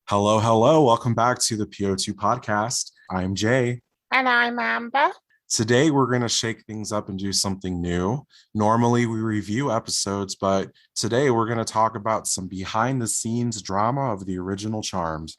Hello, hello. Welcome back to the Po2 podcast. I'm Jay. And I'm Amber. Today, we're going to shake things up and do something new. Normally, we review episodes, but today we're going to talk about some behind the scenes drama of the original Charmed.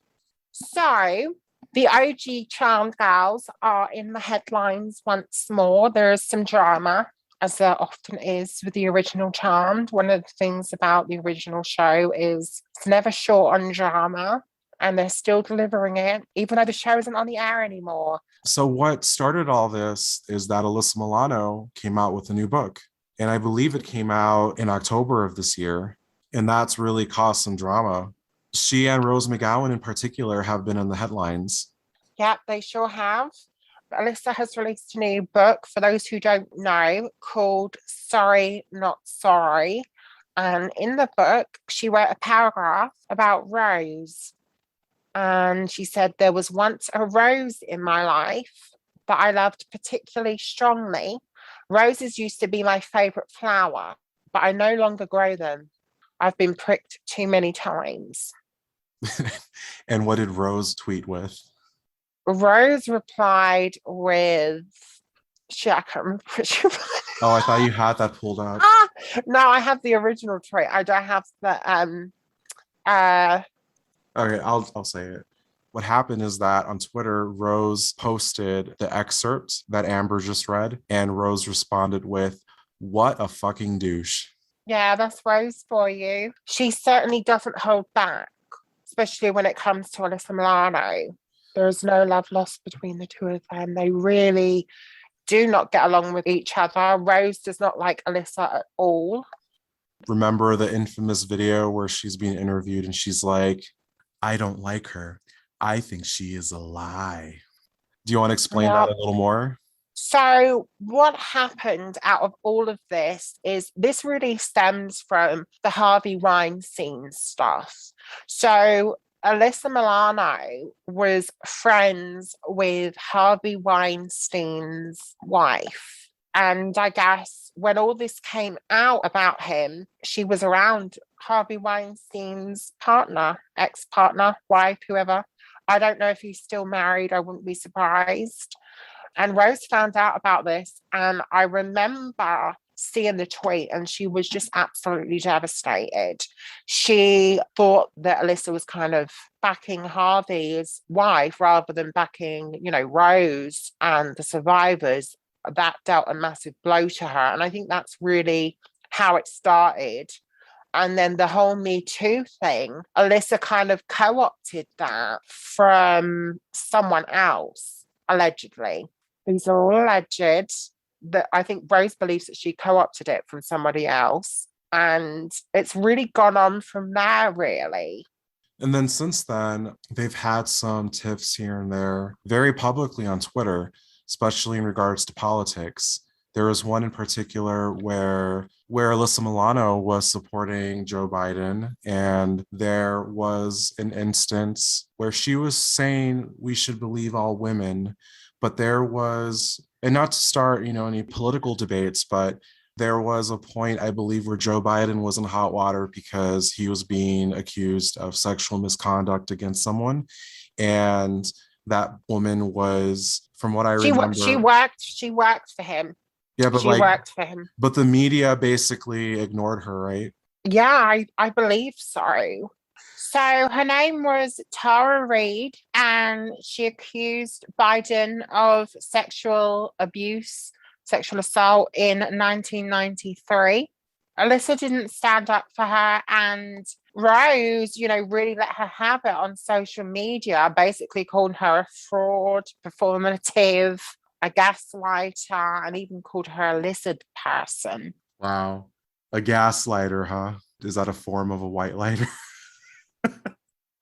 So, the OG Charmed Girls are in the headlines once more. There is some drama, as there often is with the original Charmed. One of the things about the original show is it's never short on drama, and they're still delivering it, even though the show isn't on the air anymore. So, what started all this is that Alyssa Milano came out with a new book, and I believe it came out in October of this year, and that's really caused some drama. She and Rose McGowan, in particular, have been in the headlines. Yep, they sure have. Alyssa has released a new book, for those who don't know, called Sorry, Not Sorry. And in the book, she wrote a paragraph about Rose. And she said, there was once a rose in my life that I loved particularly strongly. Roses used to be my favorite flower, but I no longer grow them. I've been pricked too many times. And what did Rose tweet with? Rose replied with, shit, I can't remember what she replied. Oh, I thought you had that pulled up. Ah, no, I have the original tweet. I don't have the uh Okay, I'll say it. What happened is that on Twitter, Rose posted the excerpt that Amber just read, and Rose responded with, "What a fucking douche." yeah, that's Rose for you. She certainly doesn't hold back, especially when it comes to Alyssa Milano. There is no love lost between the two of them. They really do not get along with each other. Rose does not like Alyssa at all. Remember the infamous video where she's being interviewed and she's like, "I don't like her. I think she is a lie." Do you want to explain that Yeah. a little more? So, what happened out of all of this is this really stems from the Harvey Weinstein stuff. So, Alyssa Milano was friends with Harvey Weinstein's wife. And I guess when all this came out about him, she was around Harvey Weinstein's partner, ex partner, wife, whoever. I don't know if he's still married. I wouldn't be surprised. And Rose found out about this. And I remember seeing the tweet and she was just absolutely devastated. She thought that Alyssa was kind of backing Harvey's wife rather than backing, Rose and the survivors. That dealt a massive blow to her. And I think that's really how it started. And then the whole Me Too thing, Alyssa kind of co opted that from someone else, allegedly. These are all alleged. That I think Rose believes that she co-opted it from somebody else. And it's really gone on from there, really. And then since then, they've had some tiffs here and there very publicly on Twitter, especially in regards to politics. There was one in particular where Alyssa Milano was supporting Joe Biden, and there was an instance where she was saying we should believe all women, but there was, and not to start, any political debates, but there was a point, I believe, where Joe Biden was in hot water because he was being accused of sexual misconduct against someone. And that woman was, from what I She remember, worked. She worked for him. yeah, but She like, worked for him. but the media basically ignored her, right? Yeah, I believe so. So her name was Tara Reid, and she accused Biden of sexual abuse, sexual assault in 1993. Alyssa didn't stand up for her, and Rose, really let her have it on social media, basically calling her a fraud, performative, a gaslighter, and even called her a lizard person. Wow. A gaslighter, huh? Is that a form of a white lighter?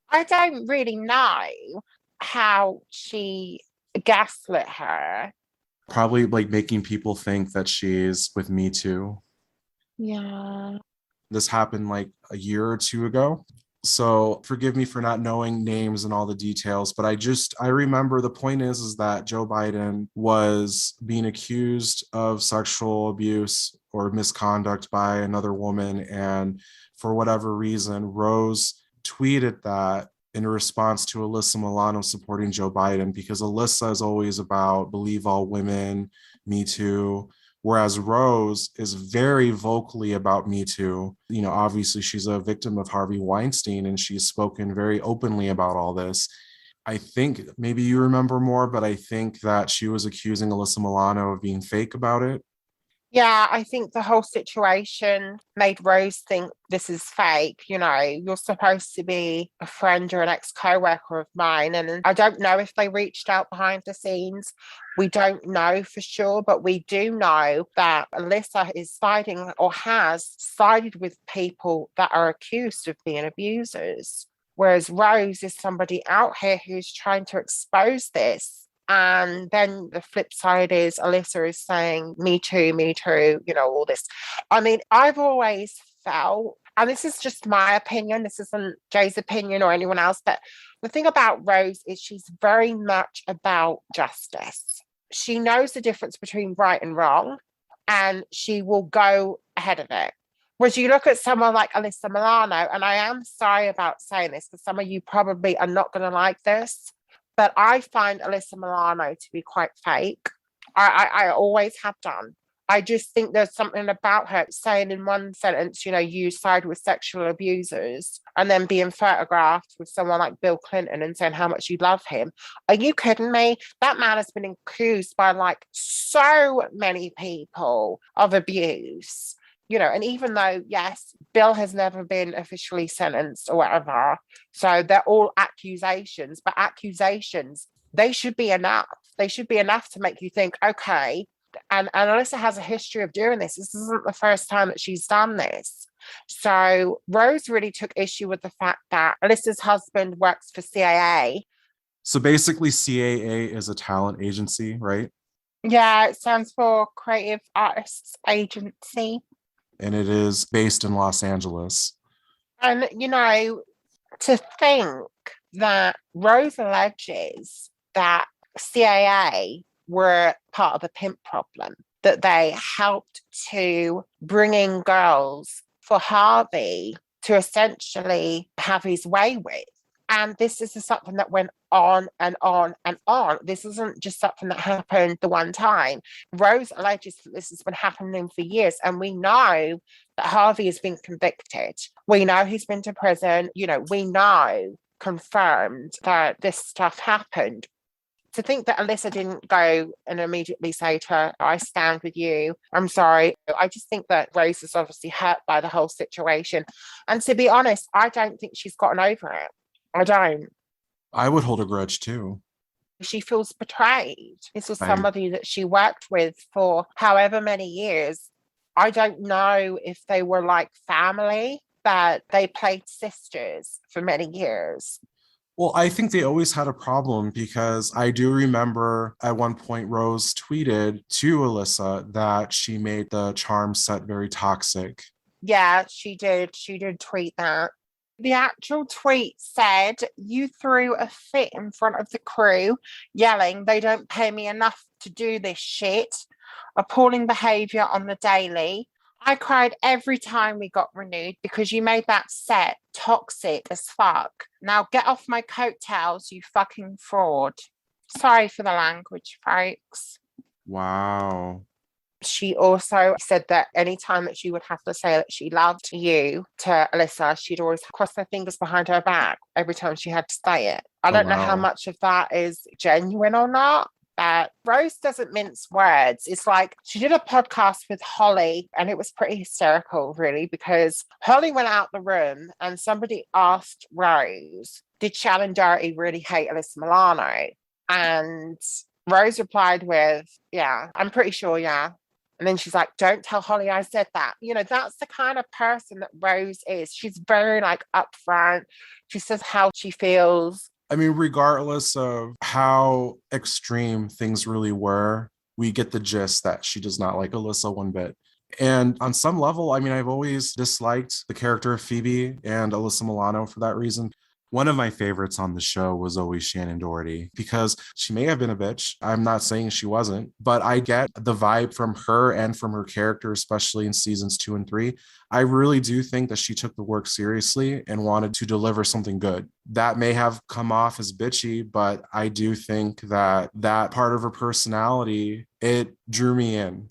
I don't really know how she gaslit her. Probably like making people think that she's with Me Too. Yeah. This happened like a year or two ago. So forgive me for not knowing names and all the details, but I remember the point is that Joe Biden was being accused of sexual abuse or misconduct by another woman. And for whatever reason, Rose tweeted that in response to Alyssa Milano supporting Joe Biden, because Alyssa is always about believe all women, Me Too, whereas Rose is very vocally about Me Too. You know, obviously she's a victim of Harvey Weinstein and she's spoken very openly about all this. I think maybe you remember more, but I think that she was accusing Alyssa Milano of being fake about it. Yeah, I think the whole situation made Rose think this is fake. You know, you're supposed to be a friend or an ex-coworker of mine. And I don't know if they reached out behind the scenes. We don't know for sure, but we do know that Alyssa is siding or has sided with people that are accused of being abusers. Whereas Rose is somebody out here who's trying to expose this. And then the flip side is Alyssa is saying, me too, you know, all this. I mean, I've always felt, and this is just my opinion, this isn't Jay's opinion or anyone else, but the thing about Rose is she's very much about justice. She knows the difference between right and wrong, and she will go ahead of it. Whereas you look at someone like Alyssa Milano, and I am sorry about saying this because some of you probably are not going to like this, but I find Alyssa Milano to be quite fake. I always have done. I just think there's something about her saying in one sentence, you know, you side with sexual abusers, and then being photographed with someone like Bill Clinton and saying how much you love him. Are you kidding me? That man has been accused by like so many people of abuse. You know, and even though, yes, Bill has never been officially sentenced or whatever, so they're all accusations, but accusations, they should be enough. They should be enough to make you think, okay. And Alyssa has a history of doing this. This isn't the first time that she's done this. So Rose really took issue with the fact that Alyssa's husband works for CAA. So basically, CAA is a talent agency, right? Yeah, it stands for Creative Artists Agency. And it is based in Los Angeles. And, you know, to think that Rose alleges that CAA were part of the pimp problem, that they helped to bring in girls for Harvey to essentially have his way with. And this is something that went on and on and on. This isn't just something that happened the one time. Rose alleges that this has been happening for years. And we know that Harvey has been convicted. We know he's been to prison. You know, we know confirmed that this stuff happened. To think that Alyssa didn't go and immediately say to her, I stand with you, I'm sorry. I just think that Rose is obviously hurt by the whole situation. And to be honest, I don't think she's gotten over it. I don't. I would hold a grudge too. She feels betrayed. This was I somebody that she worked with for however many years. I don't know if they were like family, but they played sisters for many years. Well, I think they always had a problem because I do remember at one point Rose tweeted to Alyssa that she made the charm set very toxic. Yeah, she did. She did tweet that. The actual tweet said, you threw a fit in front of the crew, yelling, they don't pay me enough to do this shit. Appalling behavior on the daily. I cried every time we got renewed because you made that set toxic as fuck. Now get off my coattails, you fucking fraud. Sorry for the language, folks. Wow. She also said that anytime that she would have to say that she loved you to Alyssa, she'd always cross her fingers behind her back every time she had to say it. I Oh, don't know how wow. much of that is genuine or not. But Rose doesn't mince words. It's like she did a podcast with Holly, and it was pretty hysterical, really, because Holly went out the room and somebody asked Rose, did Shannon Doherty really hate Alyssa Milano? And Rose replied with, yeah, I'm pretty sure, yeah. And then she's like, don't tell Holly I said that. You know, that's the kind of person that Rose is. She's very like upfront. She says how she feels. I mean, regardless of how extreme things really were, we get the gist that she does not like Alyssa one bit. And on some level, I mean, I've always disliked the character of Phoebe and Alyssa Milano for that reason. One of my favorites on the show was always Shannon Doherty because she may have been a bitch. I'm not saying she wasn't, but I get the vibe from her and from her character, especially in seasons 2 and 3. I really do think that she took the work seriously and wanted to deliver something good. That may have come off as bitchy, but I do think that that part of her personality, it drew me in.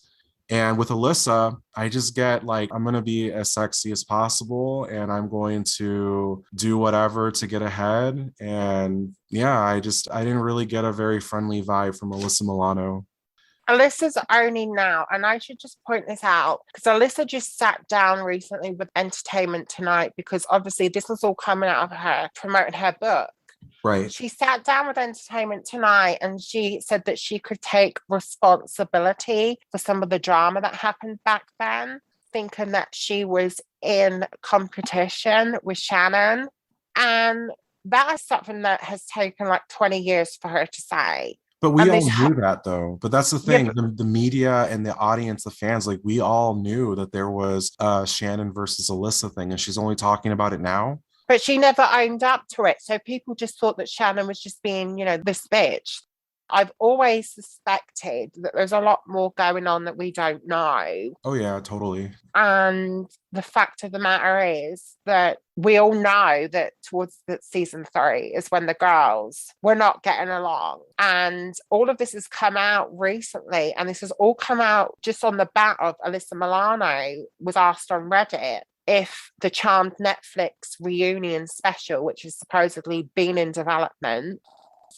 And with Alyssa, I just get like, I'm going to be as sexy as possible and I'm going to do whatever to get ahead. And yeah, I didn't really get a very friendly vibe from Alyssa Milano. Alyssa's only now, and I should just point this out because Alyssa just sat down recently with Entertainment Tonight because obviously this was all coming out of her promoting her book. Right. She sat down with Entertainment Tonight and she said that she could take responsibility for some of the drama that happened back then, thinking that she was in competition with Shannon. And that is something that has taken like 20 years for her to say. But we And all this, knew that though. But that's the yeah, thing, the media and the audience, the fans, like we all knew that there was a Shannon versus Alyssa thing, and she's only talking about it now. but she never owned up to it. So people just thought that Shannon was just being, this bitch. I've always suspected that there's a lot more going on that we don't know. Oh yeah, totally. And the fact of the matter is that we all know that towards the season 3 is when the girls were not getting along. And all of this has come out recently. And this has all come out just on the back of Alyssa Milano was asked on Reddit if the Charmed Netflix reunion special, which has supposedly been in development.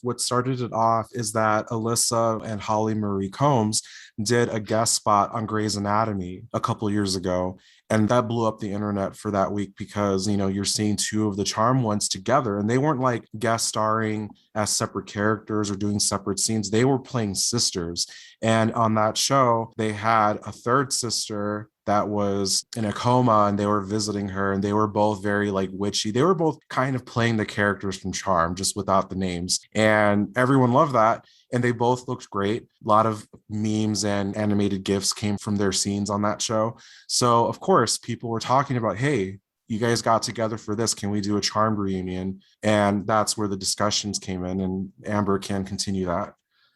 What started it off is that Alyssa and Holly Marie Combs did a guest spot on Grey's Anatomy a couple years ago. And that blew up the internet for that week because, you're seeing two of the charm ones together and they weren't like guest starring as separate characters or doing separate scenes. They were playing sisters. And on that show, they had a third sister that was in a coma and they were visiting her and they were both very like witchy. They were both kind of playing the characters from Charm just without the names. And everyone loved that. And they both looked great. A lot of memes and animated GIFs came from their scenes on that show. So, of course, people were talking about, hey, you guys got together for this. Can we do a Charmed reunion? And that's where the discussions came in. And Amber can continue that.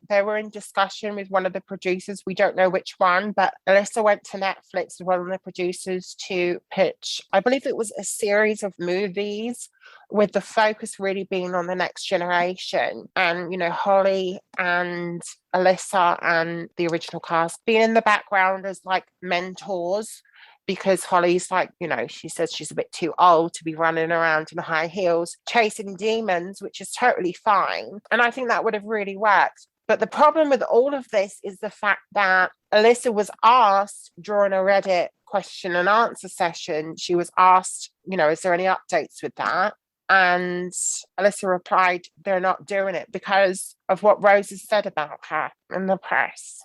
They were in discussion with one of the producers. We don't know which one, but Alyssa went to Netflix with one of the producers to pitch, I believe it was a series of movies with the focus really being on the next generation. And, Holly and Alyssa and the original cast being in the background as like mentors because Holly's like, she says she's a bit too old to be running around in high heels, chasing demons, which is totally fine. And I think that would have really worked. But the problem with all of this is the fact that Alyssa was asked during a Reddit question and answer session, she was asked, is there any updates with that? And Alyssa replied, they're not doing it because of what Rose has said about her in the press,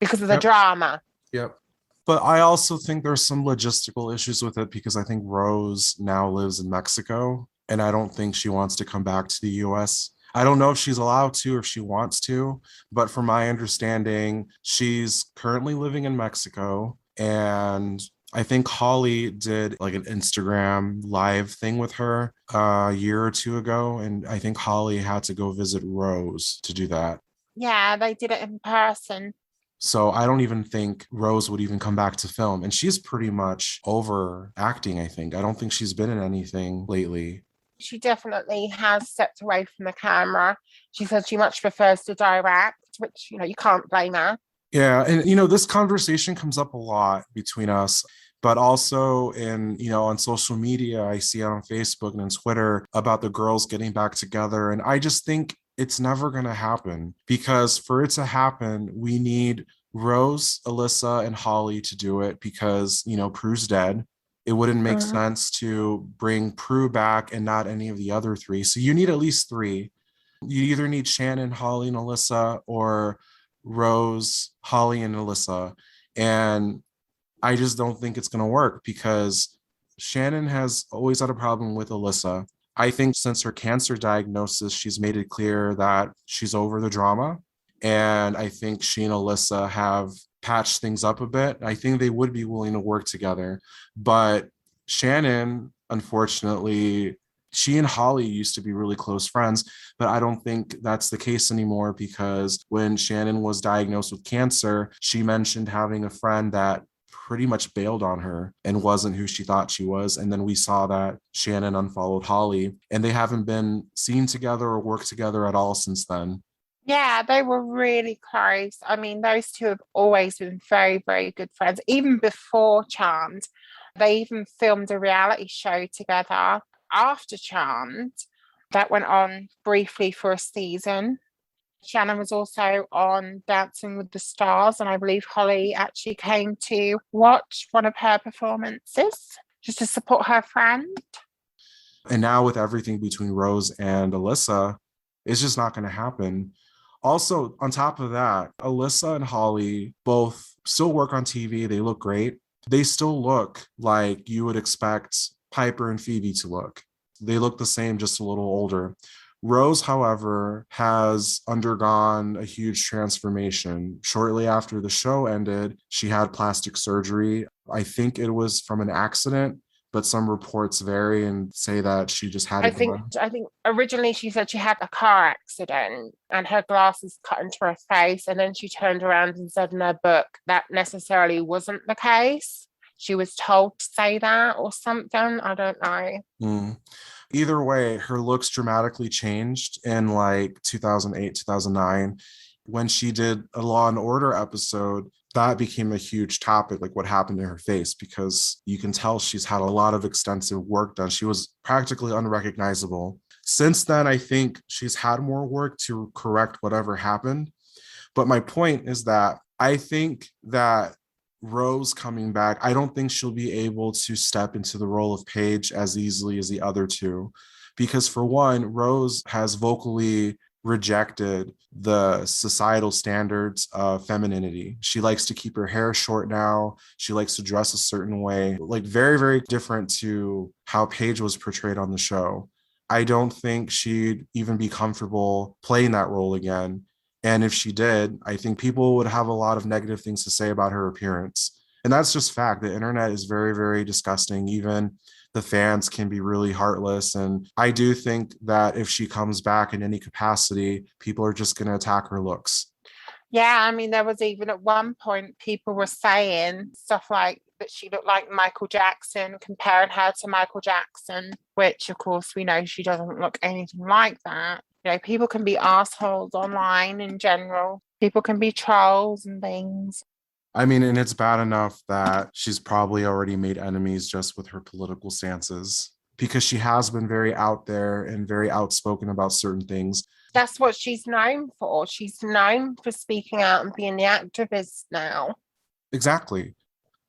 because of the Yep. drama. Yep. But I also think there's some logistical issues with it because I think Rose now lives in Mexico and I don't think she wants to come back to the US. I don't know if she's allowed to or if she wants to, but from my understanding, she's currently living in Mexico. And I think Holly did like an Instagram live thing with her a year or two ago. And I think Holly had to go visit Rose to do that. Yeah, they did it in person. So I don't even think Rose would even come back to film. And she's pretty much over acting, I think. I don't think she's been in anything lately. She definitely has stepped away from the camera. She said she much prefers to direct, which, you can't blame her. Yeah. And, this conversation comes up a lot between us. But also on social media, I see it on Facebook and on Twitter about the girls getting back together. And I just think it's never going to happen because for it to happen, we need Rose, Alyssa, and Holly to do it because, Prue's dead. It wouldn't make sense to bring Prue back and not any of the other three. So you need at least three. You either need Shannon, Holly, and Alyssa, or Rose, Holly, and Alyssa. And I just don't think it's going to work because Shannon has always had a problem with Alyssa. I think since her cancer diagnosis, she's made it clear that she's over the drama. And I think she and Alyssa have patched things up a bit. I think they would be willing to work together. But Shannon, unfortunately, She and Holly used to be really close friends, but I don't think that's the case anymore because when Shannon was diagnosed with cancer, she mentioned having a friend that pretty much bailed on her and wasn't who she thought she was. And then we saw that Shannon unfollowed Holly, and they haven't been seen together or worked together at all since then. Yeah, they were really close. I mean, those two have always been very, very good friends. Even before Charmed, they even filmed a reality show together after Charmed that went on briefly for a season. Shannon was also on Dancing with the Stars, and I believe Holly actually came to watch one of her performances just to support her friend. And now with everything between Rose and Alyssa, it's just not going to happen. Also, on top of that, Alyssa and Holly both still work on TV. They look great. They still look like you would expect Piper and Phoebe to look. They look the same, just a little older. Rose, however, has undergone a huge transformation. Shortly after the show ended, she had plastic surgery. I think it was from an accident, but some reports vary and say that she just had I it think done. I think originally she said she had a car accident and her glasses cut into her face, and then she turned around and said in her book that necessarily wasn't the case. She was told to say that or something. I don't know. Mm. Either way, her looks dramatically changed in like 2008, 2009. When she did a Law and Order episode, that became a huge topic, like what happened to her face, because you can tell she's had a lot of extensive work done. She was practically unrecognizable. Since then, I think she's had more work to correct whatever happened. But my point is that I think that Rose coming back, I don't think she'll be able to step into the role of Paige as easily as the other two. Because, for one, Rose has vocally rejected the societal standards of femininity. She likes to keep her hair short now. She likes to dress a certain way, like very, very different to how Paige was portrayed on the show. I don't think she'd even be comfortable playing that role again. And if she did, I think people would have a lot of negative things to say about her appearance. And that's just fact. The internet is very, very disgusting. Even the fans can be really heartless. And I do think that if she comes back in any capacity, people are just going to attack her looks. Yeah, I mean, there was even at one point people were saying stuff like that she looked like Michael Jackson, comparing her to Michael Jackson, which of course we know she doesn't look anything like that. You know, people can be assholes online in general. People can be trolls and things. I mean, and it's bad enough that she's probably already made enemies just with her political stances because she has been very out there and very outspoken about certain things. That's what she's known for. She's known for speaking out and being the activist now. Exactly.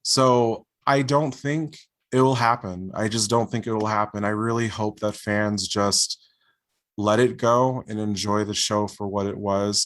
So I don't think it will happen. I just don't think it will happen. I really hope that fans just let it go and enjoy the show for what it was.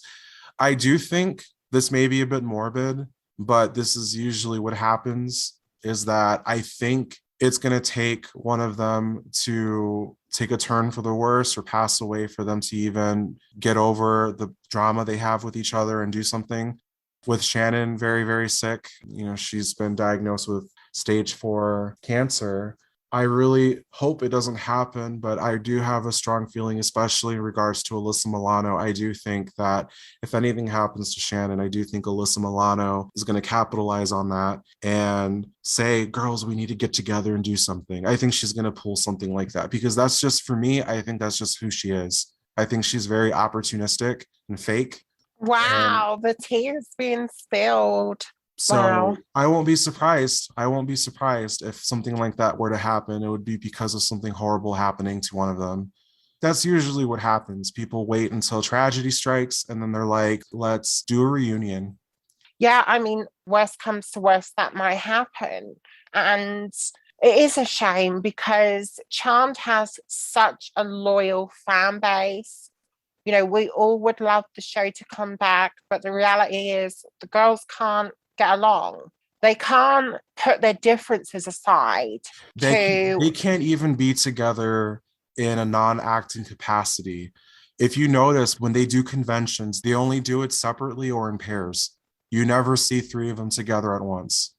I do think this may be a bit morbid, but this is usually what happens is that I think it's going to take one of them to take a turn for the worse or pass away for them to even get over the drama they have with each other and do something. With Shannon very, very sick, she's been diagnosed with stage 4 cancer. I really hope it doesn't happen, but I do have a strong feeling, especially in regards to Alyssa Milano. I do think that if anything happens to Shannon, I do think Alyssa Milano is going to capitalize on that and say, girls, we need to get together and do something. I think she's going to pull something like that because that's just, for me, I think that's just who she is. I think she's very opportunistic and fake. And Wow, the tea is being spilled. so Wow. I won't be surprised. I won't be surprised if something like that were to happen. It would be because of something horrible happening to one of them. That's usually what happens. People wait until tragedy strikes and then they're like, let's do a reunion. Yeah, I mean, worst comes to worst, that might happen. And it is a shame because Charmed has such a loyal fan base. You know, we all would love the show to come back, but the reality is the girls can't get along. They can't put their differences aside They to, can't even be together in a non-acting capacity. If you notice, when they do conventions, they only do it separately or in pairs. You never see three of them together at once.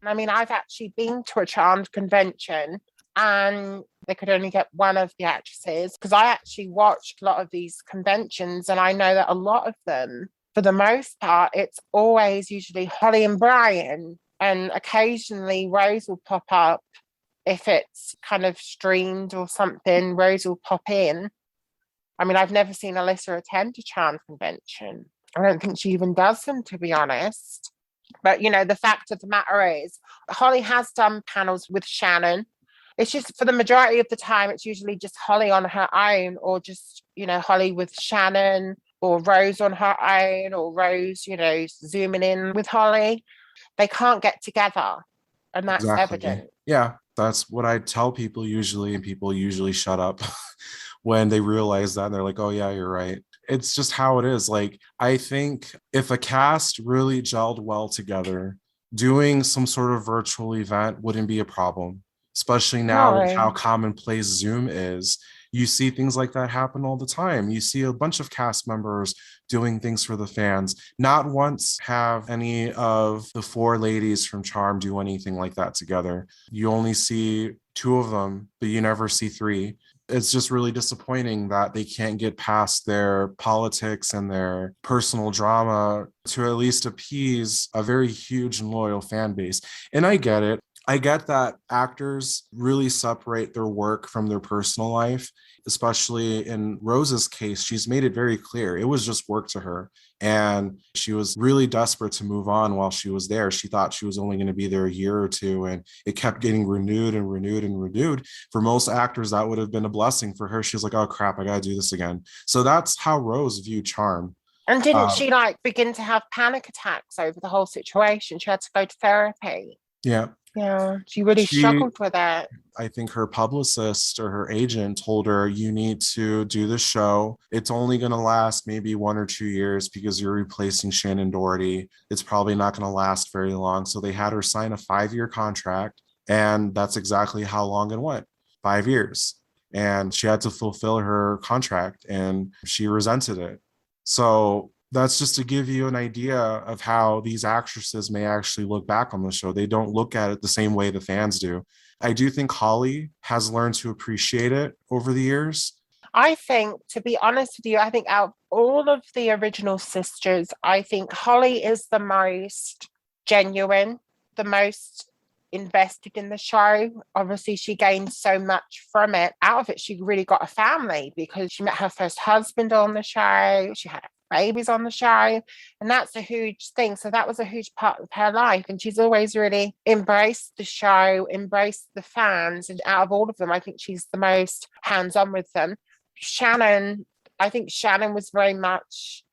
I mean, I've actually been to a Charmed convention and they could only get one of the actresses. Because I actually watched a lot of these conventions, and I know that a lot of them, for the most part, it's always usually Holly and Brian, and occasionally Rose will pop up if it's kind of streamed or something. Rose will pop in. I mean, I've never seen Alyssa attend a charm convention. I don't think she even does them, to be honest. But the fact of the matter is, Holly has done panels with Shannon. It's just for the majority of the time, it's usually just Holly on her own, or just, Holly with Shannon, or Rose on her own, or Rose, zooming in with Holly. They can't get together, and that's Exactly. evident. Yeah, that's what I tell people usually, and people usually shut up when they realize that and they're like, oh, yeah, you're right. It's just how it is. Like, I think if a cast really gelled well together, doing some sort of virtual event wouldn't be a problem, especially now with how No. commonplace Zoom is. You see things like that happen all the time. You see a bunch of cast members doing things for the fans. Not once have any of the four ladies from Charm do anything like that together. You only see two of them, but you never see three. It's just really disappointing that they can't get past their politics and their personal drama to at least appease a very huge and loyal fan base. And I get it. I get that actors really separate their work from their personal life, especially in Rose's case. She's made it very clear it was just work to her. And she was really desperate to move on while she was there. She thought she was only going to be there a year or two, and it kept getting renewed and renewed and renewed. For most actors, that would have been a blessing. For her, she was like, oh crap, I got to do this again. So that's how Rose viewed Charm. And didn't Uh, she begin to have panic attacks over the whole situation? She had to go to therapy. yeah, Yeah, she really she struggled with it. I think her publicist or her agent told her, you need to do the show. It's only going to last maybe 1 or 2 years because you're replacing Shannon Doherty. It's probably not going to last very long. So they had her sign a 5 year contract. And that's exactly how long it went, 5 years. And she had to fulfill her contract and she resented it. So that's just to give you an idea of how these actresses may actually look back on the show. They don't look at it the same way the fans do. I do think Holly has learned to appreciate it over the years. I think, to be honest with you, I think out of all of the original sisters, I think Holly is the most genuine, the most invested in the show. Obviously, she gained so much from it. Out of it, she really got a family because she met her first husband on the show. She had babies on the show, and that's a huge thing. So that was a huge part of her life, and she's always really embraced the show, embraced the fans, and out of all of them, I think she's the most hands-on with them. Shannon, I think Shannon was very much,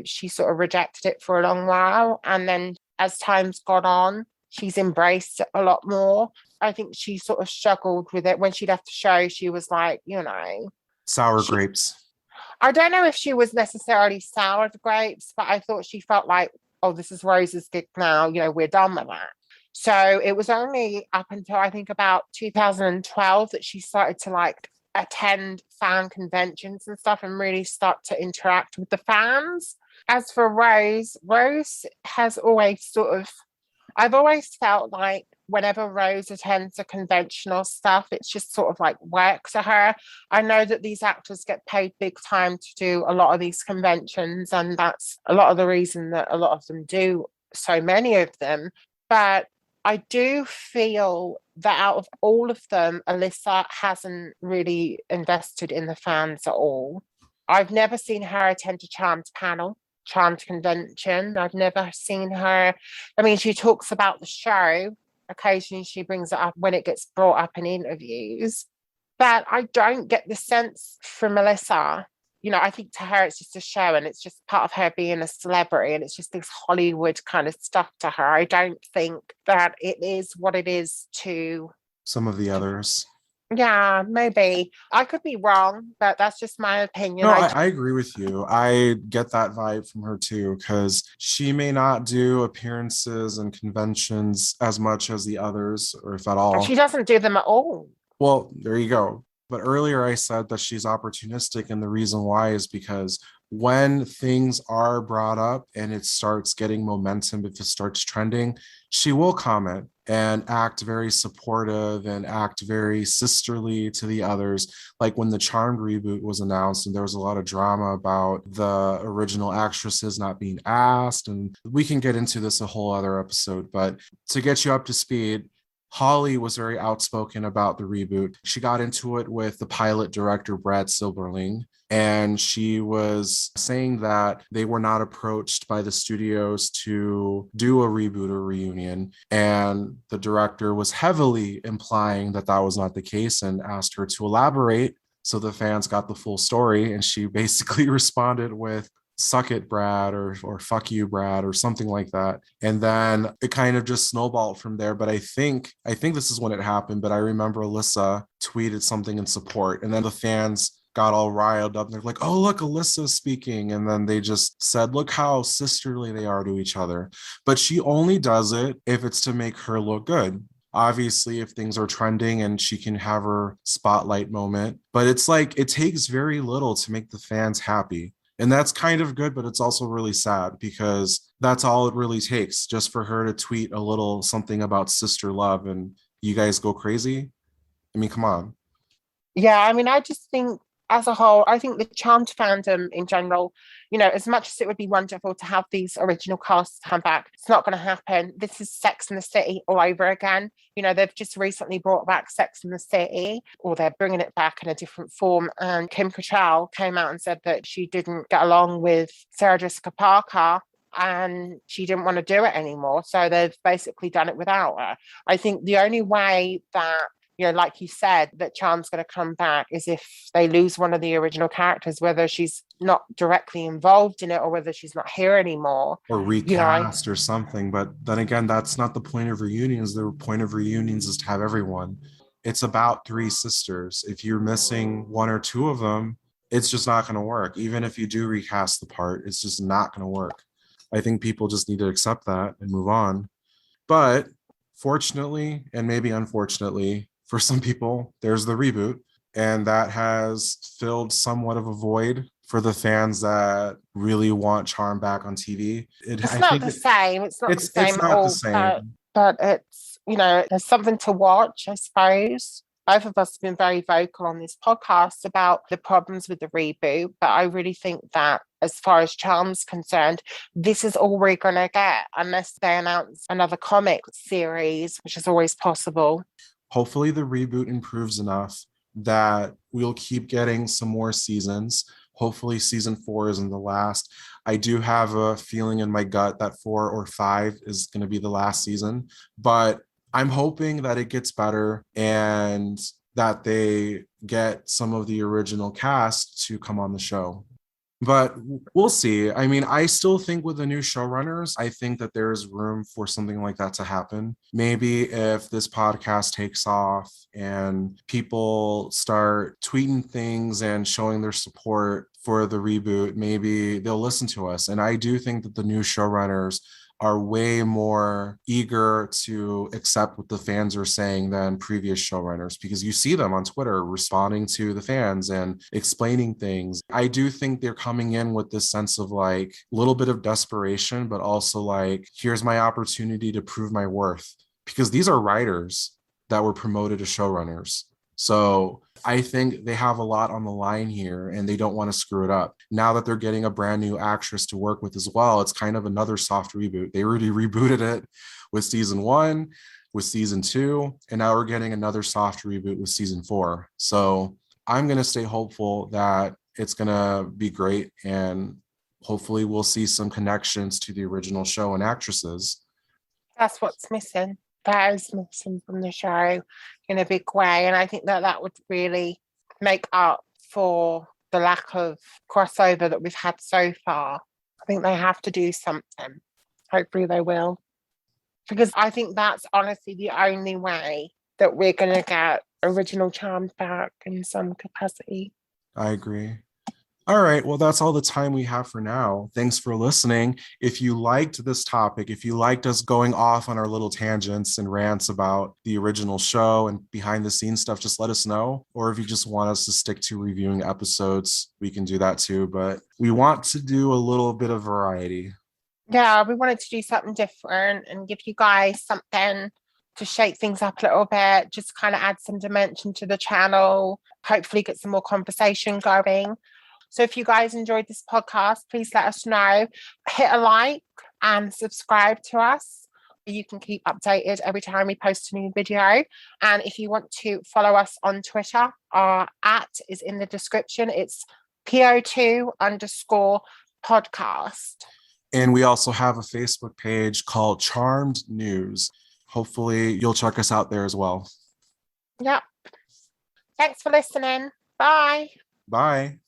she sort of rejected it for a long while, and then as time's gone on, she's embraced it a lot more. I think she sort of struggled with it when she left the show. She was like, Sour she grapes. I don't know if she was necessarily sour grapes, but I thought she felt like, oh, this is Rose's gig now, we're done with that. So it was only up until I think about 2012 that she started to attend fan conventions and stuff and really start to interact with the fans. As for Rose, Rose has always I've always felt like whenever Rose attends a conventional stuff, it's just sort of like work to her. I know that these actors get paid big time to do a lot of these conventions, and that's a lot of the reason that a lot of them do so many of them. But I do feel that out of all of them, Alyssa hasn't really invested in the fans at all. I've never seen her attend a Charmed panel, Charmed convention. I've never seen her. I mean, she talks about the show. Occasionally, she brings it up when it gets brought up in interviews. But I don't get the sense from Melissa. I think to her it's just a show and it's just part of her being a celebrity and it's just this Hollywood kind of stuff to her. I don't think that it is what it is to, Some of the others. yeah, maybe. I could be wrong, but that's just my opinion. No, I agree with you. I get that vibe from her too, because she may not do appearances and conventions as much as the others, or if at She all. doesn't do them at all. Well, there you go. But earlier I said that she's opportunistic, and the reason why is because when things are brought up and it starts getting momentum, if it starts trending, she will comment and act very supportive and act very sisterly to the others. Like when the Charmed reboot was announced, and there was a lot of drama about the original actresses not being asked. And we can get into this a whole other episode, but to get you up to speed, Holly was very outspoken about the reboot. She got into it with the pilot director, Brad Silberling, and she was saying that they were not approached by the studios to do a reboot or reunion. And the director was heavily implying that that was not the case and asked her to elaborate. So the fans got the full story. And she basically responded with, "Suck it, Brad," or "Fuck you, Brad," or something like that. And then it kind of just snowballed from there. But I think this is when it happened. But I remember Alyssa tweeted something in support, and then the fans got all riled up. And they're like, "Oh, look, Alyssa's speaking." And then they just said, "Look how sisterly they are to each other." But she only does it if it's to make her look good. Obviously, if things are trending and she can have her spotlight moment, but it's like it takes very little to make the fans happy. And that's kind of good, but it's also really sad because that's all it really takes, just for her to tweet a little something about sister love and you guys go crazy. I mean, come on. Yeah, I mean, I just think as a whole, I think the Charmed fandom in general, as much as it would be wonderful to have these original casts come back, it's not going to happen. This is Sex and the City all over again. They've just recently brought back Sex and the City, or they're bringing it back in a different form. And Kim Cattrall came out and said that she didn't get along with Sarah Jessica Parker and she didn't want to do it anymore. So they've basically done it without her. I think the only way that like you said, that Charm's going to come back is if they lose one of the original characters, whether she's not directly involved in it or whether she's not here anymore. Or I recast or something. But then again, that's not the point of reunions. The point of reunions is to have everyone. It's about three sisters. If you're missing one or two of them, it's just not going to work. Even if you do recast the part, it's just not going to work. I think people just need to accept that and move on. But fortunately, and maybe unfortunately, for some people, there's the reboot, and that has filled somewhat of a void for the fans that really want Charm back on TV. it's I not think the same. It's not the it's same at not the all, but same. it's there's something to watch, I suppose. Both of us have been very vocal on this podcast about the problems with the reboot, but I really think that as far as Charm's concerned, this is all we're going to get unless they announce another comic series, which is always possible. Hopefully, the reboot improves enough that we'll keep getting some more seasons. Hopefully, season 4 isn't the last. I do have a feeling in my gut that 4 or 5 is going to be the last season, but I'm hoping that it gets better and that they get some of the original cast to come on the show. But we'll see. I mean, I still think with the new showrunners, I think that there is room for something like that to happen. Maybe if this podcast takes off and people start tweeting things and showing their support for the reboot, maybe they'll listen to us. And I do think that the new showrunners are way more eager to accept what the fans are saying than previous showrunners, because you see them on Twitter responding to the fans and explaining things. I do think they're coming in with this sense of like a little bit of desperation, but also like, here's my opportunity to prove my worth, because these are writers that were promoted to showrunners. So I think they have a lot on the line here and they don't want to screw it up. Now that they're getting a brand new actress to work with as well, it's kind of another soft reboot. They already rebooted it with season 1, with season 2, and now we're getting another soft reboot with season 4. So I'm going to stay hopeful that it's going to be great, and hopefully we'll see some connections to the original show and actresses. That's what's missing. That is missing from the show in a big way. And I think that that would really make up for the lack of crossover that we've had so far. I think they have to do something. Hopefully they will. Because I think that's honestly the only way that we're going to get original Charmed back in some capacity. I agree. All right, well, that's all the time we have for now. Thanks for listening. If you liked this topic, if you liked us going off on our little tangents and rants about the original show and behind the scenes stuff, just let us know. Or if you just want us to stick to reviewing episodes, we can do that too. But we want to do a little bit of variety. Yeah, we wanted to do something different and give you guys something to shake things up a little bit, just kind of add some dimension to the channel, hopefully get some more conversation going. So if you guys enjoyed this podcast, please let us know. Hit a like and subscribe to us. You can keep updated every time we post a new video. And if you want to follow us on Twitter, our @ is in the description. It's Po2 underscore podcast. And we also have a Facebook page called Charmed News. Hopefully, you'll check us out there as well. Yep. Thanks for listening. Bye. Bye.